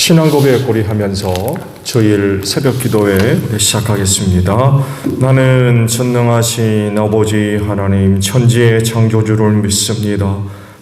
신앙 고백 고리하면서 주일 새벽 기도회 시작하겠습니다. 나는 전능하신 아버지 하나님 천지의 창조주를 믿습니다.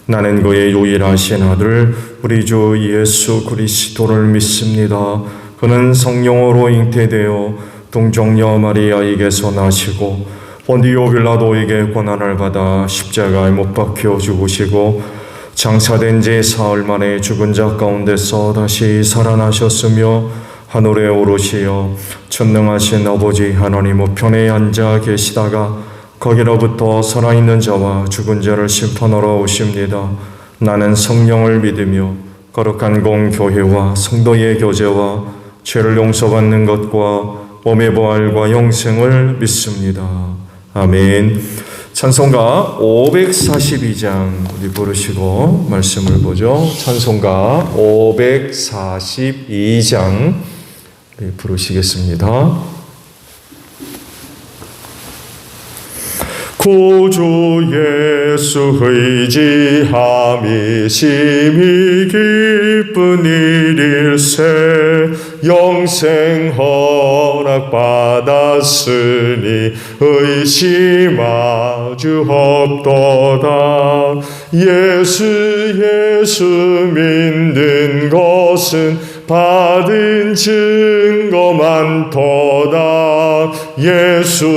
나는 그의 유일하신 아들 우리 주 예수 그리스도를 믿습니다. 그는 성령으로 잉태되어 동정녀 마리아에게서 나시고 본디오 빌라도에게 고난을 받아 십자가에 못 박혀 죽으시고 장사된 지 사흘 만에 죽은 자 가운데서 다시 살아나셨으며 하늘에 오르시어 전능하신 아버지 하나님 우편에 앉아 계시다가 거기로부터 살아있는 자와 죽은 자를 심판하러 오십니다. 나는 성령을 믿으며 거룩한 공교회와 성도의 교제와 죄를 용서받는 것과 몸의 부활과 영생을 믿습니다. 아멘. 찬송가 542장 우리 부르시고 말씀을 보죠. 찬송가 542장 우리 부르시겠습니다. 구주 예수 의지함이 심히 기쁜 일일세 영생 허락받았으니 의심하주 없도다. 예수 믿는 것은 받은 증거 많도다. 예수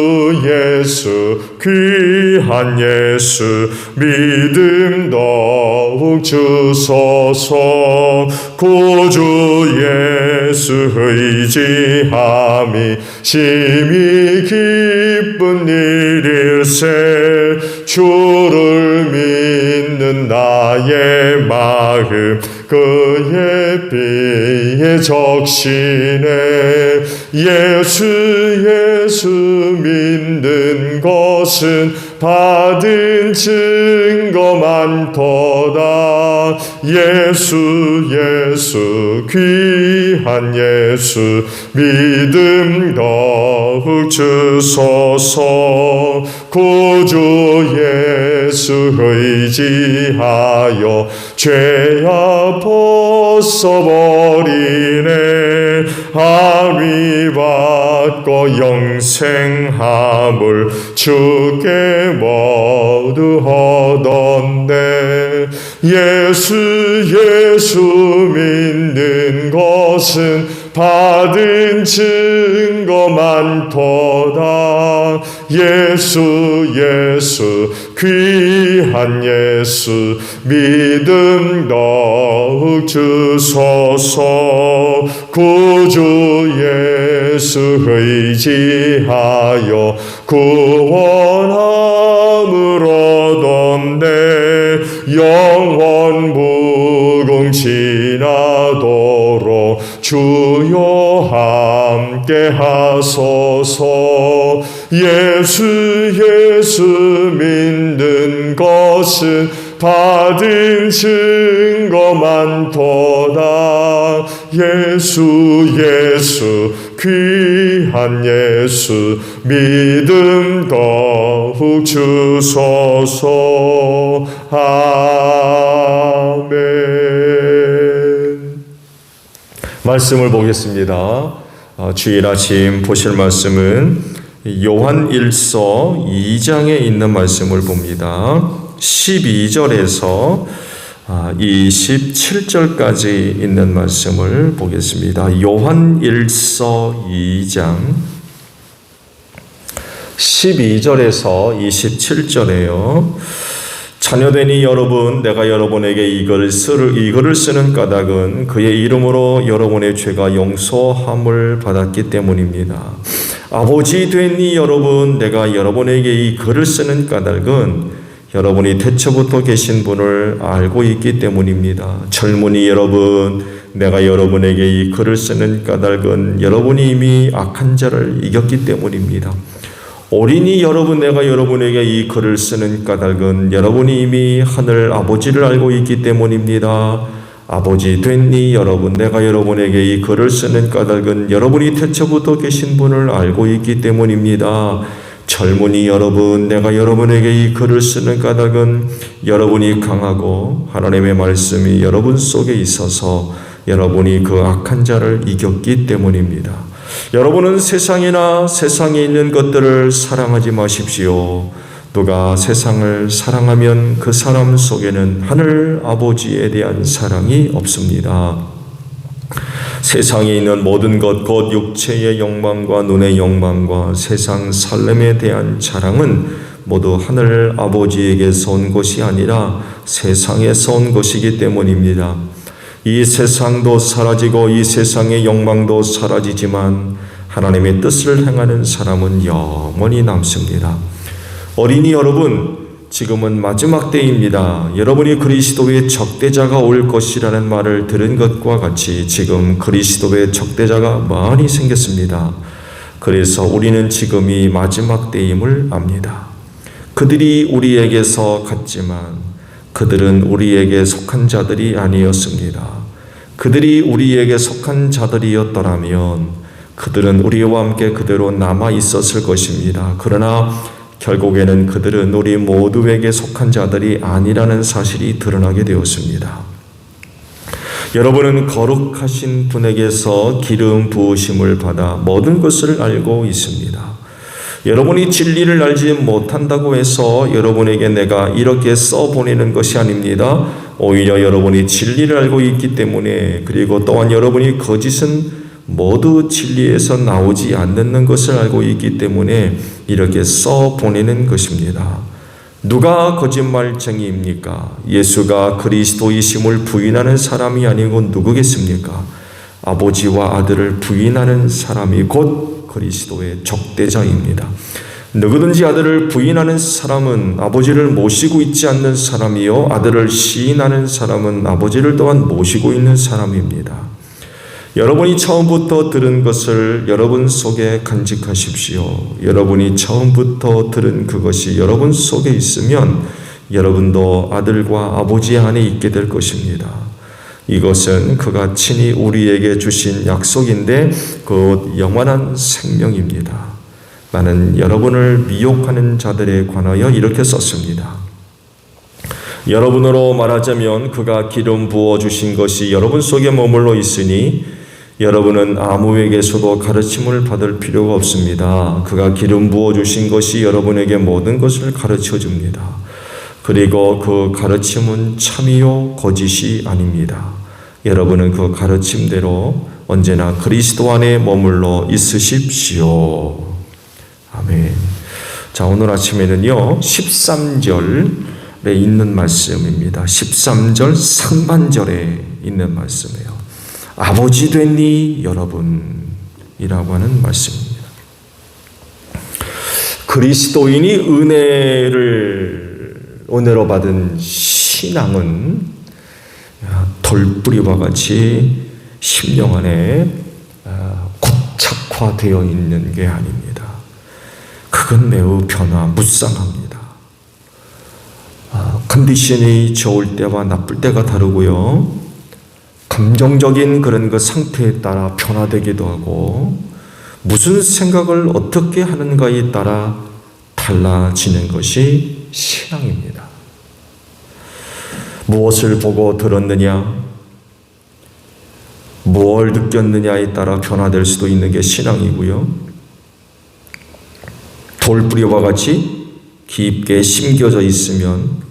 귀한 예수 믿음 더욱 주소서. 구주 예수 의지함이 심히 기쁜 일일세 주를 믿는 나의 마음 그의 피에 적시네. 예수 믿는 것은 받은 증거 많도다. 예수 귀한 예수 믿음 더욱 주소서. 구주 예수 의지하여 죄야 벗어버리네. 아위 받고 영생함을 주께 모두 얻었네. 예수 믿는 것은 받은 증거 많도다. 예수 귀한 예수 믿음 더욱 주소서. 구주 예수 의지하여 구원함을 얻었네. 영원 무궁지나도록 주여 함께 하소서. 예수 믿는 것은 받은 증거 많도다. 예수 귀한 예수 믿음 더욱 주소서. 아멘. 말씀을 보겠습니다. 주일 아침 보실 말씀은 요한 1서 2장에 있는 말씀을 봅니다. 12절에서 27절까지 있는 말씀을 보겠습니다. 요한 1서 2장 12절에서 27절에요. 자녀되니 여러분, 내가 여러분에게 이거를 쓰는 까닭은 그의 이름으로 여러분의 죄가 용서함을 받았기 때문입니다. 아버지 되니 여러분, 내가 여러분에게 이 글을 쓰는 까닭은 여러분이 태초부터 계신 분을 알고 있기 때문입니다. 젊은이 여러분, 내가 여러분에게 이 글을 쓰는 까닭은 여러분이 이미 악한 자를 이겼기 때문입니다. 어린이 여러분, 내가 여러분에게 이 글을 쓰는 까닭은 여러분이 이미 하늘 아버지를 알고 있기 때문입니다. 아버지 되니 여러분, 내가 여러분에게 이 글을 쓰는 까닭은 여러분이 태초부터 계신 분을 알고 있기 때문입니다. 젊은이 여러분, 내가 여러분에게 이 글을 쓰는 까닭은 여러분이 강하고 하나님의 말씀이 여러분 속에 있어서 여러분이 그 악한 자를 이겼기 때문입니다. 여러분은 세상이나 세상에 있는 것들을 사랑하지 마십시오. 누가 세상을 사랑하면 그 사람 속에는 하늘 아버지에 대한 사랑이 없습니다. 세상에 있는 모든 것, 곧 육체의 욕망과 눈의 욕망과 세상 살림에 대한 자랑은 모두 하늘 아버지에게서 온 것이 아니라 세상에서 온 것이기 때문입니다. 이 세상도 사라지고 이 세상의 욕망도 사라지지만 하나님의 뜻을 행하는 사람은 영원히 남습니다. 어린이 여러분, 지금은 마지막 때입니다. 여러분이 그리스도의 적대자가 올 것이라는 말을 들은 것과 같이 지금 그리스도의 적대자가 많이 생겼습니다. 그래서 우리는 지금이 마지막 때임을 압니다. 그들이 우리에게서 갔지만 그들은 우리에게 속한 자들이 아니었습니다. 그들이 우리에게 속한 자들이었더라면 그들은 우리와 함께 그대로 남아 있었을 것입니다. 그러나 결국에는 그들은 우리 모두에게 속한 자들이 아니라는 사실이 드러나게 되었습니다. 여러분은 거룩하신 분에게서 기름 부으심을 받아 모든 것을 알고 있습니다. 여러분이 진리를 알지 못한다고 해서 여러분에게 내가 이렇게 써보내는 것이 아닙니다. 오히려 여러분이 진리를 알고 있기 때문에, 그리고 또한 여러분이 거짓은 모두 진리에서 나오지 않는 것을 알고 있기 때문에 이렇게 써보내는 것입니다. 누가 거짓말쟁이입니까? 예수가 그리스도이심을 부인하는 사람이 아니고 누구겠습니까? 아버지와 아들을 부인하는 사람이 곧 그리스도의 적대자입니다. 누구든지 아들을 부인하는 사람은 아버지를 모시고 있지 않는 사람이요, 아들을 시인하는 사람은 아버지를 또한 모시고 있는 사람입니다. 여러분이 처음부터 들은 것을 여러분 속에 간직하십시오. 여러분이 처음부터 들은 그것이 여러분 속에 있으면 여러분도 아들과 아버지 안에 있게 될 것입니다. 이것은 그가 친히 우리에게 주신 약속인데 곧 영원한 생명입니다. 나는 여러분을 미혹하는 자들에 관하여 이렇게 썼습니다. 여러분으로 말하자면 그가 기름 부어주신 것이 여러분 속에 머물러 있으니 여러분은 아무에게서도 가르침을 받을 필요가 없습니다. 그가 기름 부어주신 것이 여러분에게 모든 것을 가르쳐 줍니다. 그리고 그 가르침은 참이요 거짓이 아닙니다. 여러분은 그 가르침대로 언제나 그리스도 안에 머물러 있으십시오. 아멘. 자, 오늘 아침에는요 13절에 있는 말씀입니다. 13절 상반절에 있는 말씀이에요. 아버지 됐니 여러분이라고 하는 말씀입니다. 그리스도인이 은혜로 받은 신앙은 돌뿌리와 같이 심령 안에 고착화되어 있는 게 아닙니다. 그건 매우 무쌍합니다. 컨디션이 좋을 때와 나쁠 때가 다르고요. 감정적인 그런 그 상태에 따라 변화되기도 하고 무슨 생각을 어떻게 하는가에 따라 달라지는 것이 신앙입니다. 무엇을 보고 들었느냐, 뭘 느꼈느냐에 따라 변화될 수도 있는 게 신앙이고요. 돌뿌리와 같이 깊게 심겨져 있으면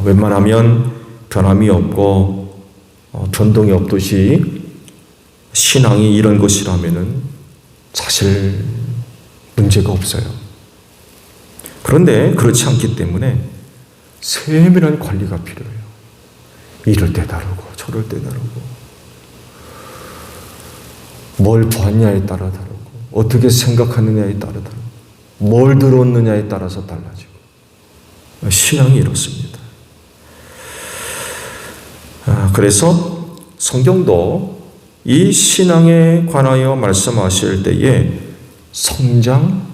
웬만하면 변함이 없고 변동이 없듯이 신앙이 이런 것이라면은 사실 문제가 없어요. 그런데 그렇지 않기 때문에 세밀한 관리가 필요해요. 이럴 때 다르고 저럴 때 다르고 뭘 보았냐에 따라 다르고 어떻게 생각하느냐에 따라 다르고 뭘 들었느냐에 따라서 달라지고 신앙이 이렇습니다. 그래서 성경도 이 신앙에 관하여 말씀하실 때에 성장,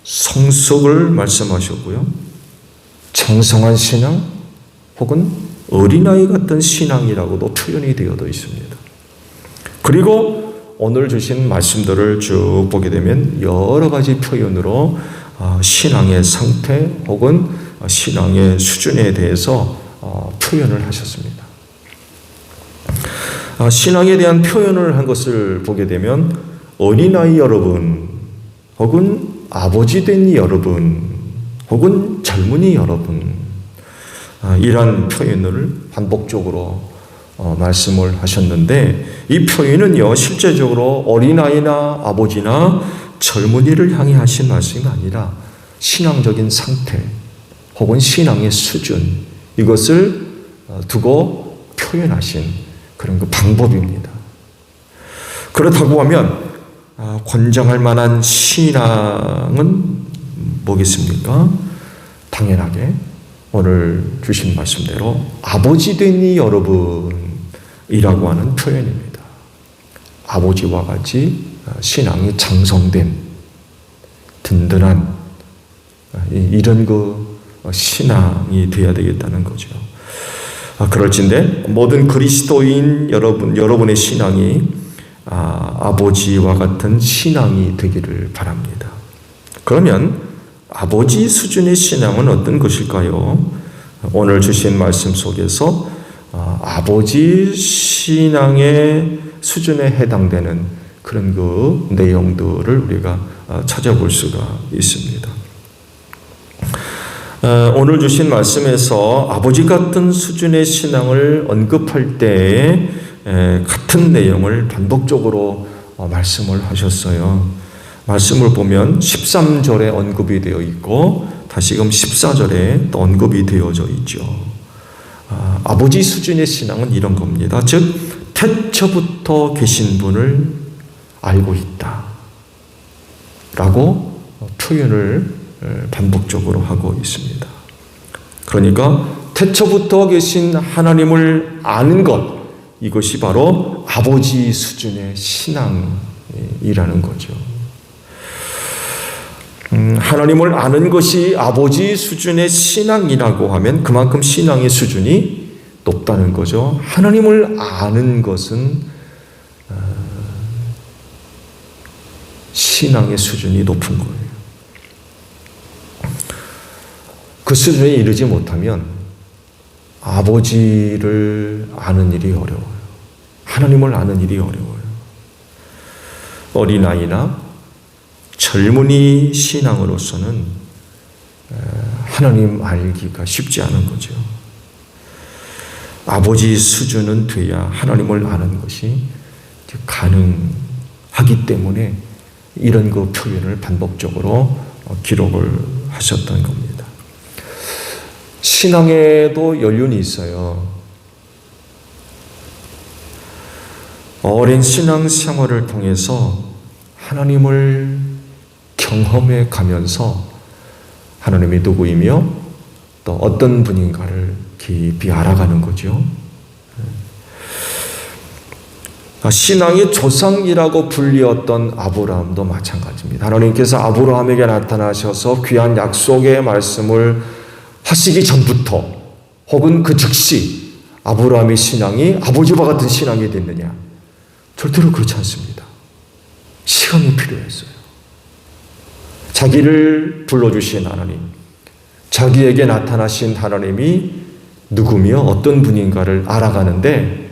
성숙을 말씀하셨고요. 장성한 신앙 혹은 어린아이 같은 신앙이라고도 표현이 되어져 있습니다. 그리고 오늘 주신 말씀들을 쭉 보게 되면 여러 가지 표현으로 신앙의 상태 혹은 신앙의 수준에 대해서 표현을 하셨습니다. 신앙에 대한 표현을 한 것을 보게 되면 어린아이 여러분 혹은 아버지 된 여러분 혹은 젊은이 여러분 이런 표현을 반복적으로 말씀을 하셨는데 이 표현은요 실제적으로 어린아이나 아버지나 젊은이를 향해 하신 말씀이 아니라 신앙적인 상태 혹은 신앙의 수준 이것을 두고 표현하신 그런 그 방법입니다. 그렇다고 하면 권장할 만한 신앙은 뭐겠습니까? 당연하게 오늘 주신 말씀대로 아버지 되니 여러분이라고 하는 표현입니다. 아버지와 같이 신앙이 장성된 든든한 이런 그 신앙이 되어야 되겠다는 거죠. 그럴진데 모든 그리스도인 여러분의 신앙이 아버지와 같은 신앙이 되기를 바랍니다. 그러면 아버지 수준의 신앙은 어떤 것일까요? 오늘 주신 말씀 속에서 아버지 신앙의 수준에 해당되는 그런 그 내용들을 우리가 찾아볼 수가 있습니다. 오늘 주신 말씀에서 아버지 같은 수준의 신앙을 언급할 때에 같은 내용을 반복적으로 말씀을 하셨어요. 말씀을 보면 13절에 언급이 되어 있고 다시금 14절에 또 언급이 되어져 있죠. 아버지 수준의 신앙은 이런 겁니다. 즉 태초부터 계신 분을 알고 있다 라고 표현을 반복적으로 하고 있습니다. 그러니까 태초부터 계신 하나님을 아는 것 이것이 바로 아버지 수준의 신앙이라는 거죠. 하나님을 아는 것이 아버지 수준의 신앙이라고 하면 그만큼 신앙의 수준이 높다는 거죠. 하나님을 아는 것은 신앙의 수준이 높은 거예요. 그 수준에 이르지 못하면 아버지를 아는 일이 어려워요. 하나님을 아는 일이 어려워요. 어린아이나 젊은이 신앙으로서는 하나님 알기가 쉽지 않은 거죠. 아버지 수준은 돼야 하나님을 아는 것이 가능하기 때문에 이런 그 표현을 반복적으로 기록을 하셨던 겁니다. 신앙에도 연륜이 있어요. 오랜 신앙 생활을 통해서 하나님을 경험해 가면서 하나님이 누구이며 또 어떤 분인가를 깊이 알아가는 거죠. 신앙의 조상이라고 불리었던 아브라함도 마찬가지입니다. 하나님께서 아브라함에게 나타나셔서 귀한 약속의 말씀을 하시기 전부터 혹은 그 즉시 아브라함의 신앙이 아버지와 같은 신앙이 됐느냐? 절대로 그렇지 않습니다. 시간이 필요했어요. 자기를 불러주신 하나님, 자기에게 나타나신 하나님이 누구며 어떤 분인가를 알아가는데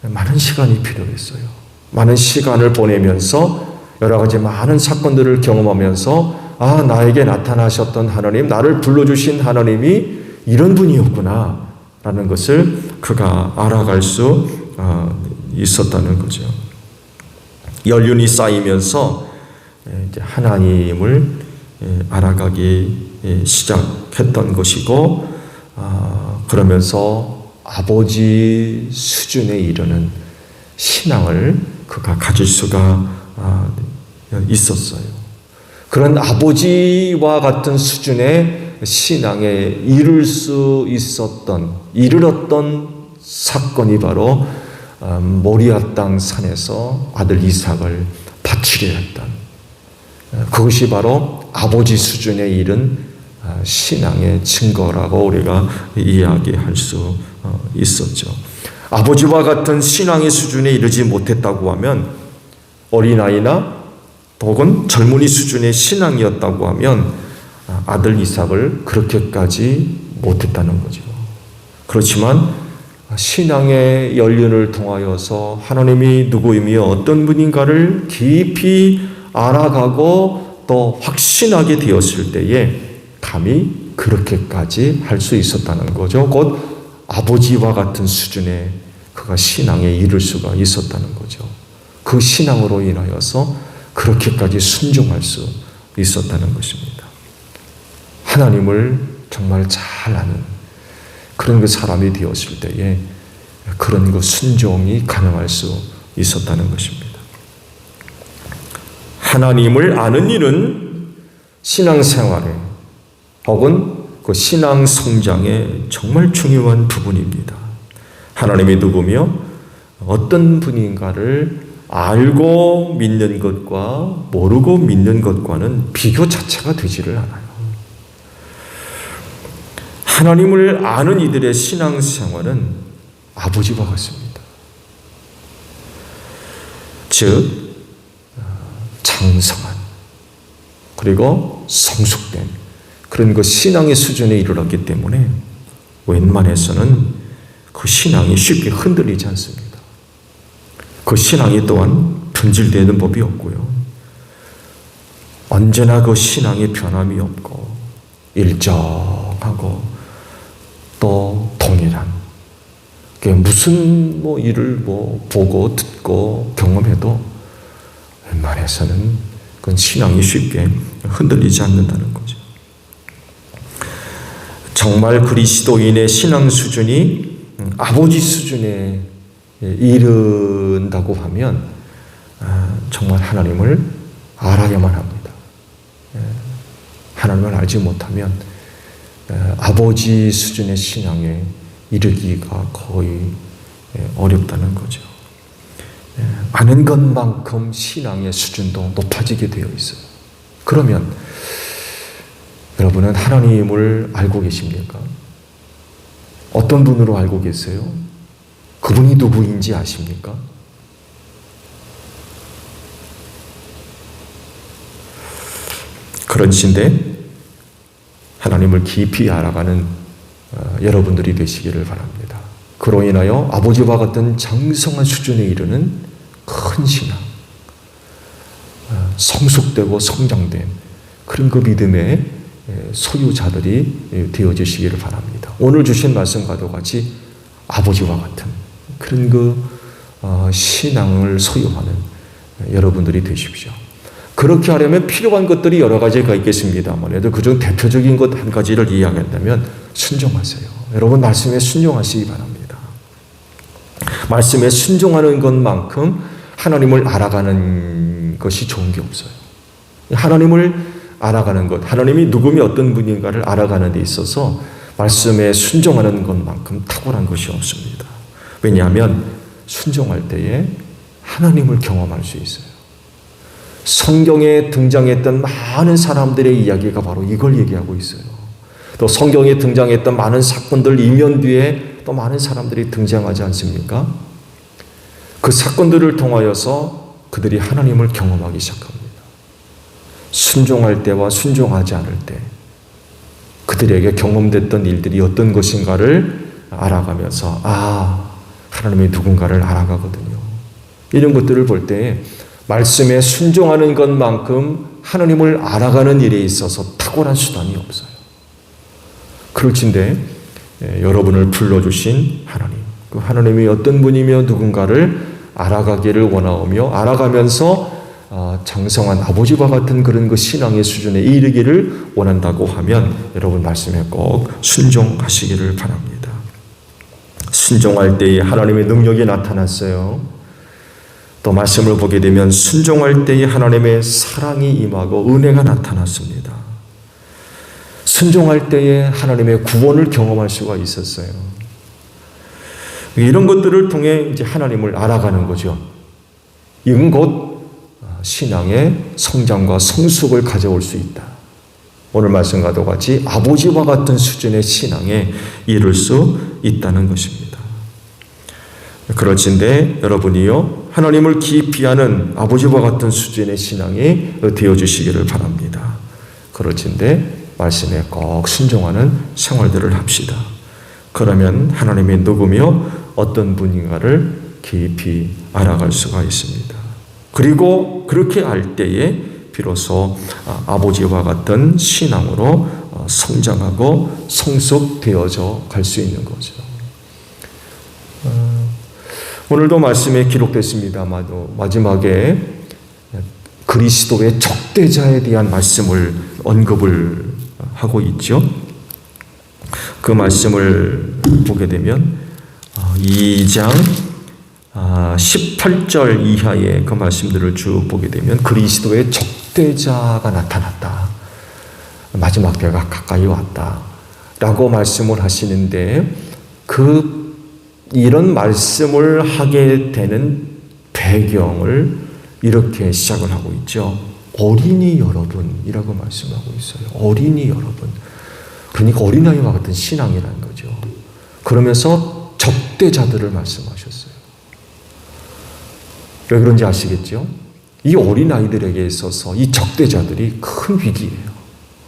많은 시간이 필요했어요. 많은 시간을 보내면서 여러 가지 많은 사건들을 경험하면서 나에게 나타나셨던 하나님, 나를 불러주신 하나님이 이런 분이었구나 라는 것을 그가 알아갈 수 있었다는 거죠. 연륜이 쌓이면서 이제 하나님을 알아가기 시작했던 것이고 그러면서 아버지 수준에 이르는 신앙을 그가 가질 수가 있었어요. 그런 아버지와 같은 수준의 신앙에 이르렀던 사건이 바로 모리아 땅 산에서 아들 이삭을 바치려 했던 그것이 바로 아버지 수준에 이른 신앙의 증거라고 우리가 이야기할 수 있었죠. 아버지와 같은 신앙의 수준에 이르지 못했다고 하면 어린아이나 혹은 젊은이 수준의 신앙이었다고 하면 아들 이삭을 그렇게까지 못했다는 거죠. 그렇지만 신앙의 연륜을 통하여서 하나님이 누구이며 어떤 분인가를 깊이 알아가고 또 확신하게 되었을 때에 감히 그렇게까지 할 수 있었다는 거죠. 곧 아버지와 같은 수준의 그가 신앙에 이를 수가 있었다는 거죠. 그 신앙으로 인하여서 그렇게까지 순종할 수 있었다는 것입니다. 하나님을 정말 잘 아는 그런 그 사람이 되었을 때에 그런 그 순종이 가능할 수 있었다는 것입니다. 하나님을 아는 일은 신앙생활에 혹은 그 신앙 성장에 정말 중요한 부분입니다. 하나님이 누구며 어떤 분인가를 알고 믿는 것과 모르고 믿는 것과는 비교 자체가 되지를 않아요. 하나님을 아는 이들의 신앙생활은 아버지와 같습니다. 즉 장성한 그리고 성숙된 그런 그 신앙의 수준에 이르렀기 때문에 웬만해서는 그 신앙이 쉽게 흔들리지 않습니다. 그 신앙이 또한 변질되는 법이 없고요. 언제나 그 신앙의 변함이 없고 일정하고 또 동일한 무슨 일을 보고 듣고 경험해도 웬만해서는 그 신앙이 쉽게 흔들리지 않는다는 거죠. 정말 그리스도인의 신앙 수준이 아버지 수준에 이른다고 하면 정말 하나님을 알아야만 합니다. 하나님을 알지 못하면 아버지 수준의 신앙에 이르기가 거의 어렵다는 거죠. 아는 것만큼 신앙의 수준도 높아지게 되어 있어요. 그러면 여러분은 하나님을 알고 계십니까? 어떤 분으로 알고 계세요? 그분이 누구인지 아십니까? 그런데 하나님을 깊이 알아가는 여러분들이 되시기를 바랍니다. 그로 인하여 아버지와 같은 장성한 수준에 이르는 큰 신앙, 성숙되고 성장된 그런 그 믿음의 소유자들이 되어주시기를 바랍니다. 오늘 주신 말씀과도 같이 아버지와 같은 그런 그 신앙을 소유하는 여러분들이 되십시오. 그렇게 하려면 필요한 것들이 여러 가지가 있겠습니다만 그중 대표적인 것 한 가지를 이야기한다면 순종하세요. 여러분 말씀에 순종하시기 바랍니다. 말씀에 순종하는 것만큼 하나님을 알아가는 것이 좋은 게 없어요. 하나님을 알아가는 것, 하나님이 누구며 어떤 분인가를 알아가는 데 있어서 말씀에 순종하는 것만큼 탁월한 것이 없습니다. 왜냐하면 순종할 때에 하나님을 경험할 수 있어요. 성경에 등장했던 많은 사람들의 이야기가 바로 이걸 얘기하고 있어요. 또 성경에 등장했던 많은 사건들 이면 뒤에 또 많은 사람들이 등장하지 않습니까? 그 사건들을 통하여서 그들이 하나님을 경험하기 시작합니다. 순종할 때와 순종하지 않을 때 그들에게 경험됐던 일들이 어떤 것인가를 알아가면서 하나님이 누군가를 알아가거든요. 이런 것들을 볼 때 말씀에 순종하는 것만큼 하나님을 알아가는 일에 있어서 탁월한 수단이 없어요. 그럴진데 여러분을 불러주신 하나님, 그 하나님이 어떤 분이며 누군가를 알아가기를 원하오며 알아가면서 장성한 아버지와 같은 그런 그 신앙의 수준에 이르기를 원한다고 하면 여러분 말씀에 꼭 순종하시기를 바랍니다. 순종할 때에 하나님의 능력이 나타났어요. 또 말씀을 보게 되면 순종할 때에 하나님의 사랑이 임하고 은혜가 나타났습니다. 순종할 때에 하나님의 구원을 경험할 수가 있었어요. 이런 것들을 통해 이제 하나님을 알아가는 거죠. 이건 곧 신앙의 성장과 성숙을 가져올 수 있다. 오늘 말씀과도 같이 아버지와 같은 수준의 신앙에 이를 수 있다는 것입니다. 그렇진데 여러분이요 하나님을 깊이 아는 아버지와 같은 수준의 신앙이 되어주시기를 바랍니다. 그렇진데 말씀에 꼭 순종하는 생활들을 합시다. 그러면 하나님이 누구며 어떤 분인가를 깊이 알아갈 수가 있습니다. 그리고 그렇게 알 때에 비로소 아버지와 같은 신앙으로 성장하고 성숙되어져 갈 수 있는 거죠. 오늘도 말씀에 기록됐습니다마도 마지막에 그리스도의 적대자에 대한 말씀을 언급을 하고 있죠. 그 말씀을 보게 되면 2장 18절 이하의 그 말씀들을 쭉 보게 되면 그리스도의 적대자가 나타났다. 마지막 때가 가까이 왔다. 라고 말씀을 하시는데 이런 말씀을 하게 되는 배경을 이렇게 시작을 하고 있죠. 어린이 여러분이라고 말씀하고 있어요. 어린이 여러분. 그러니까 어린아이와 같은 신앙이라는 거죠. 그러면서 적대자들을 말씀하셨어요. 왜 그런지 아시겠죠? 이 어린아이들에게 있어서 이 적대자들이 큰 위기예요.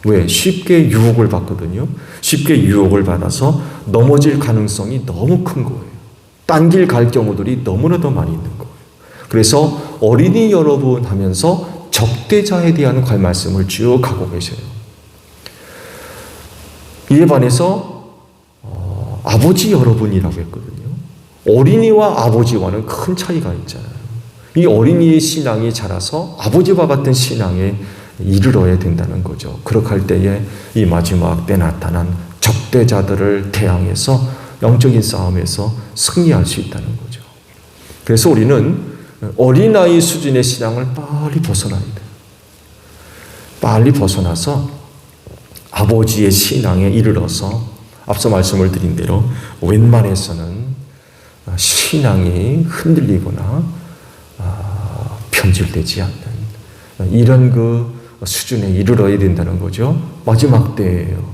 왜? 쉽게 유혹을 받거든요. 쉽게 유혹을 받아서 넘어질 가능성이 너무 큰 거예요. 딴 길 갈 경우들이 너무나도 많이 있는 거예요. 그래서 어린이 여러분 하면서 적대자에 대한 말씀을 쭉 하고 계셔요. 이에 반해서 아버지 여러분이라고 했거든요. 어린이와 아버지와는 큰 차이가 있잖아요. 이 어린이의 신앙이 자라서 아버지와 같은 신앙에 이르러야 된다는 거죠. 그렇게 할 때에 이 마지막 때 나타난 적대자들을 대항해서 영적인 싸움에서 승리할 수 있다는 거죠. 그래서 우리는 어린아이 수준의 신앙을 빨리 벗어나야 돼요. 빨리 벗어나서 아버지의 신앙에 이르러서 앞서 말씀을 드린 대로 웬만해서는 신앙이 흔들리거나 변질되지 않는 이런 그 수준에 이르러야 된다는 거죠. 마지막 때예요.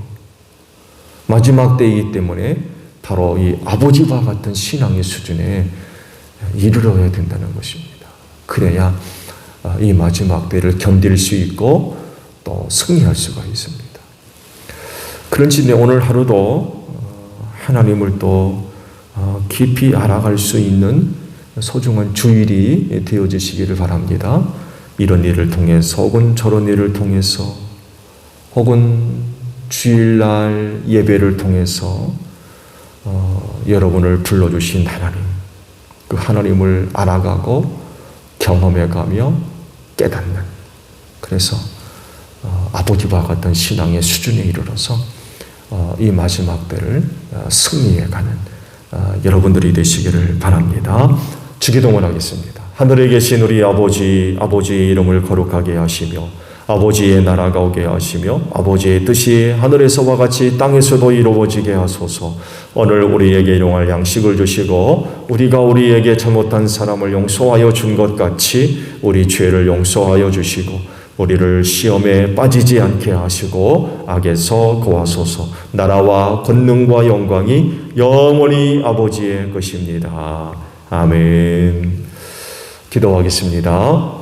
마지막 때이기 때문에 바로 이 아버지와 같은 신앙의 수준에 이르러야 된다는 것입니다. 그래야 이 마지막 때를 견딜 수 있고 또 승리할 수가 있습니다. 그런지 오늘 하루도 하나님을 또 깊이 알아갈 수 있는 소중한 주일이 되어지시기를 바랍니다. 이런 일을 통해서 혹은 저런 일을 통해서 혹은 주일날 예배를 통해서 여러분을 불러주신 하나님, 그 하나님을 알아가고 경험해가며 깨닫는, 그래서 아버지와 같은 신앙의 수준에 이르러서 이 마지막 때를 승리해가는 여러분들이 되시기를 바랍니다. 주기도문하겠습니다. 하늘에 계신 우리 아버지, 아버지의 이름을 거룩하게 하시며 아버지의 나라가 오게 하시며 아버지의 뜻이 하늘에서와 같이 땅에서도 이루어지게 하소서. 오늘 우리에게 일용할 양식을 주시고 우리가 우리에게 잘못한 사람을 용서하여 준 것 같이 우리 죄를 용서하여 주시고 우리를 시험에 빠지지 않게 하시고 악에서 구하소서. 나라와 권능과 영광이 영원히 아버지의 것입니다. 아멘. 기도하겠습니다.